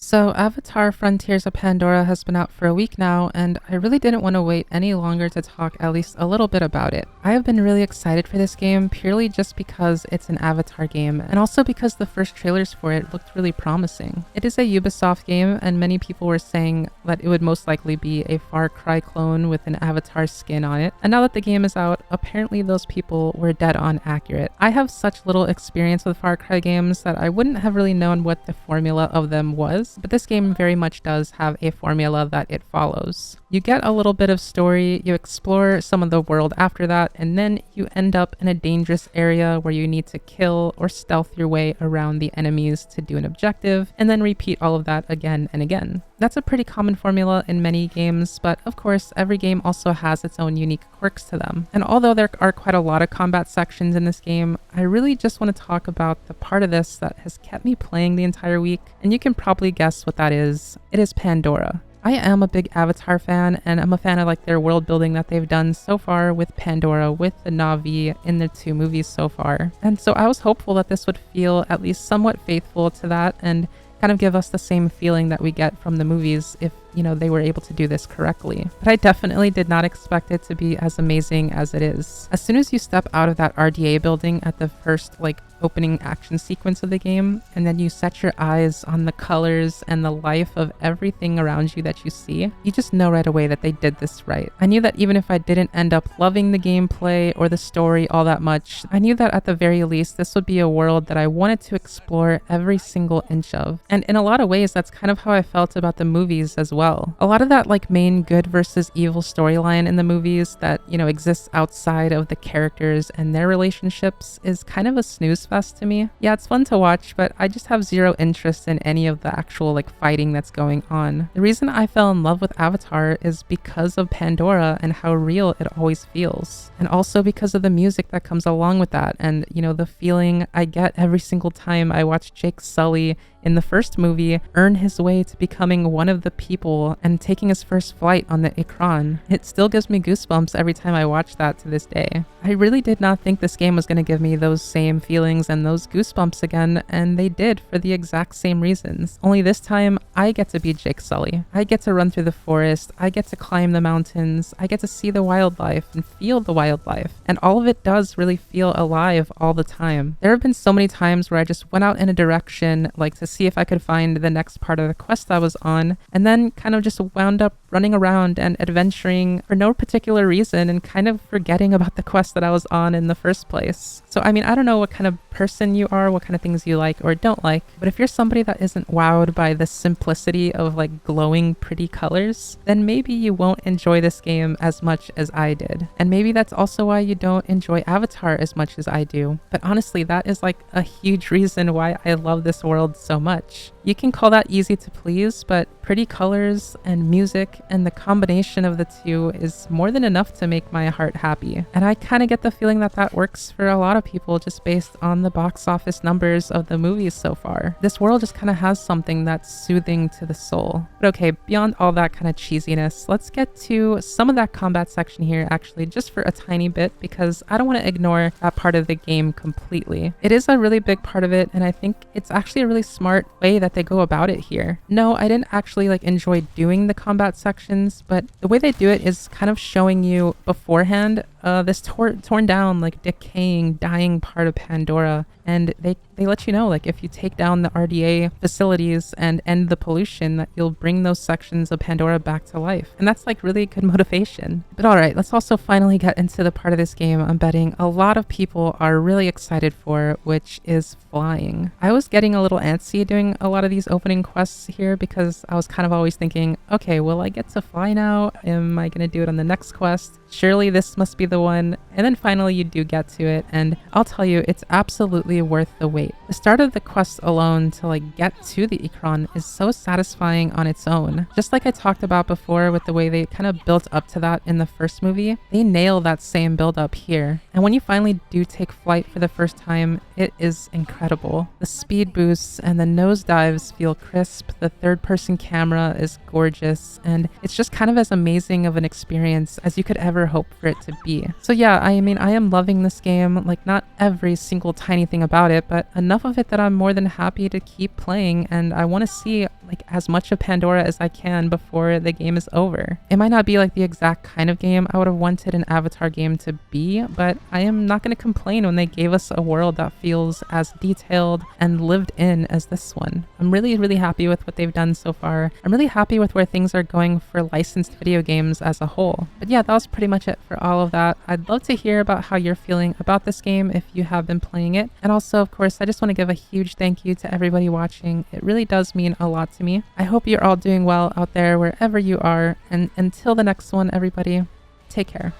So, Avatar Frontiers of Pandora has been out for a week now, and I really didn't want to wait any longer to talk at least a little bit about it. I have been really excited for this game purely just because it's an Avatar game, and also because the first trailers for it looked really promising. It is a Ubisoft game, and many people were saying that it would most likely be a Far Cry clone with an Avatar skin on it, and now that the game is out, apparently those people were dead on accurate. I have such little experience with Far Cry games that I wouldn't have really known what the formula of them was, but this game very much does have a formula that it follows. You get a little bit of story, you explore some of the world after that, and then you end up in a dangerous area where you need to kill or stealth your way around the enemies to do an objective, and then repeat all of that again and again. That's a pretty common formula in many games, but of course, every game also has its own unique quirks to them. And although there are quite a lot of combat sections in this game, I really just want to talk about the part of this that has kept me playing the entire week, and you can probably guess what that is. It is Pandora. I am a big Avatar fan, and I'm a fan of their world building that they've done so far with Pandora, with the Na'vi in the two movies so far. And so I was hopeful that this would feel at least somewhat faithful to that and kind of give us the same feeling that we get from the movies if, they were able to do this correctly. But I definitely did not expect it to be as amazing as it is. As soon as you step out of that RDA building at the first, opening action sequence of the game, and then you set your eyes on the colors and the life of everything around you that you see, you just know right away that they did this right. I knew that even if I didn't end up loving the gameplay or the story all that much, I knew that at the very least, this would be a world that I wanted to explore every single inch of. And in a lot of ways, that's kind of how I felt about the movies as well. A lot of that main good versus evil storyline in the movies that, exists outside of the characters and their relationships is kind of a snooze fest to me. Yeah, it's fun to watch, but I just have zero interest in any of the actual fighting that's going on. The reason I fell in love with Avatar is because of Pandora and how real it always feels. And also because of the music that comes along with that and, the feeling I get every single time I watch Jake Sully in the first movie earn his way to becoming one of the people and taking his first flight on the Ikran. It still gives me goosebumps every time I watch that to this day. I really did not think this game was going to give me those same feelings and those goosebumps again, and they did for the exact same reasons. Only this time, I get to be Jake Sully. I get to run through the forest, I get to climb the mountains, I get to see the wildlife and feel the wildlife, and all of it does really feel alive all the time. There have been so many times where I just went out in a direction, to see if I could find the next part of the quest I was on, and then kind of just wound up running around and adventuring for no particular reason and kind of forgetting about the quest that I was on in the first place. So I don't know what kind of person you are, what kind of things you like or don't like, but if you're somebody that isn't wowed by the simplicity of glowing pretty colors, then maybe you won't enjoy this game as much as I did. And maybe that's also why you don't enjoy Avatar as much as I do. But honestly, that is a huge reason why I love this world so much. You can call that easy to please, but pretty colors and music and the combination of the two is more than enough to make my heart happy. And I kind of get the feeling that that works for a lot of people just based on the box office numbers of the movies so far. This world just kind of has something that's soothing to the soul. But okay, beyond all that kind of cheesiness, let's get to some of that combat section here actually just for a tiny bit, because I don't want to ignore that part of the game completely. It is a really big part of it, and I think it's actually a really smart way that they go about it here. No, I didn't actually enjoy doing the combat sections, but the way they do it is kind of showing you beforehand this torn down, decaying, dying part of Pandora. And they let you know, if you take down the RDA facilities and end the pollution, that you'll bring those sections of Pandora back to life. And that's really good motivation. But all right, let's also finally get into the part of this game I'm betting a lot of people are really excited for, which is flying. I was getting a little antsy doing a lot of these opening quests here because I was kind of always thinking, okay, will I get to fly now? Am I going to do it on the next quest? Surely this must be the one. And then finally you do get to it, and I'll tell you, it's absolutely worth the wait. The start of the quest alone to get to the Ikran is so satisfying on its own. Just like I talked about before with the way they kind of built up to that in the first movie, they nail that same build up here. And when you finally do take flight for the first time, it is incredible. The speed boosts and the nosedives feel crisp, the third person camera is gorgeous, and it's just kind of as amazing of an experience as you could ever hope for it to be. So yeah, I am loving this game, not every single tiny thing about it, but enough of it that I'm more than happy to keep playing, and I want to see like as much of Pandora as I can before the game is over. It might not be like the exact kind of game I would have wanted an Avatar game to be, but I am not going to complain when they gave us a world that feels as detailed and lived in as this one. I'm really, really happy with what they've done so far. I'm really happy with where things are going for licensed video games as a whole. But yeah, that was pretty much it for all of that. I'd love to hear about how you're feeling about this game if you have been playing it. And also, of course, I just want to give a huge thank you to everybody watching. It really does mean a lot to me. I hope you're all doing well out there wherever you are. And until the next one, everybody, take care.